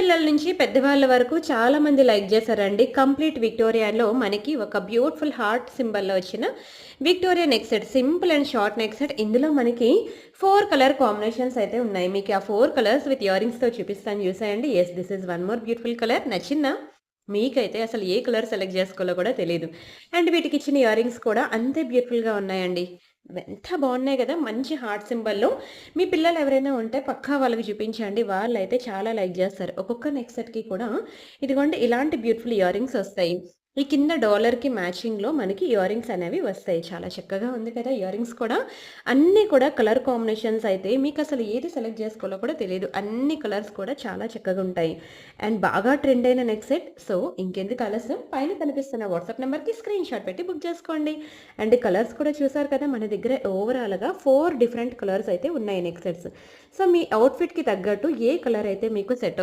పిల్లల నుంచి పెద్దవాళ్ళ వరకు చాలామంది లైక్ చేశారండి. కంప్లీట్ విక్టోరియాలో మనకి ఒక బ్యూటిఫుల్ హార్ట్ సింబల్‌లో వచ్చిన Victoria neck set. Simple and short neck set. ఇందులో మనకి 4 కలర్ కాంబినేషన్స్ అయితే ఉన్నాయి. మీకు ఆ 4 కలర్స్ విత్ ఇయర్ రింగ్స్‌తో చూపిస్తాను చూసేయండి. Yes, this is one more beautiful colour. నచ్చిందా? మీకైతే అసలు ఏ కలర్ సెలెక్ట్ జేసుకోవాలో కూడా తెలీదు. అండ్ వీటికిచ్చిన ఇయర్ రింగ్స్ కూడా అంతే బ్యూటిఫుల్‌గా ఉన్నాయండి. ఎంత బాగున్నాయి గదా! మంచి హార్ట్ సింబల్‌లో. మీ పిల్లలు ఎవరైనా ఉంటే పక్కా వాళ్ళకి చూపించండి. వాళ్ళైతే చాలా లైక్ జేస్తారు. ఒక్కొక్క నెక్ సెట్‌కి కూడా ఇదిగోండి ఇలాంటి బ్యూటిఫుల్ ఇయర్ రింగ్స్ ఒస్తాయి. ఈ కింద డాలర్‌కి మ్యాచింగ్‌లో మనకి ఇయర్ రింగ్స్ అనేవి వస్తాయి. చాలా చక్కగా ఉంది కదా! ఇయర్ రింగ్స్ కూడా. అన్నీ కూడా కలర్ కాంబినేషన్స్ అయితే మీకసలు ఏది సెలెక్ట్ జేసుకోవాలో కూడా తెలీదు. అన్ని కలర్స్ కూడా చాలా చక్కగా ఉంటాయి. అండ్ బాగా ట్రెండ్ అయిన నెక్ సెట్. సో, ఇంకెందుకు ఆలస్యం పైన కనిపిస్తున్న వాట్సాప్ నంబర్‌కి స్క్రీన్ షాట్ పెట్టి బుక్ చేసుకోండి. అండ్ కలర్స్ కూడా చూసారు కదా! మన దగ్గర ఓవరాల్‌గా 4 డిఫరెంట్ కలర్స్ అయితే ఉన్నాయి నెక్ సెట్స్. సో, మీ అవుట్‌ఫిట్‌కి తగ్గట్టు ఏ కలర్ అయితే మీకు సెట్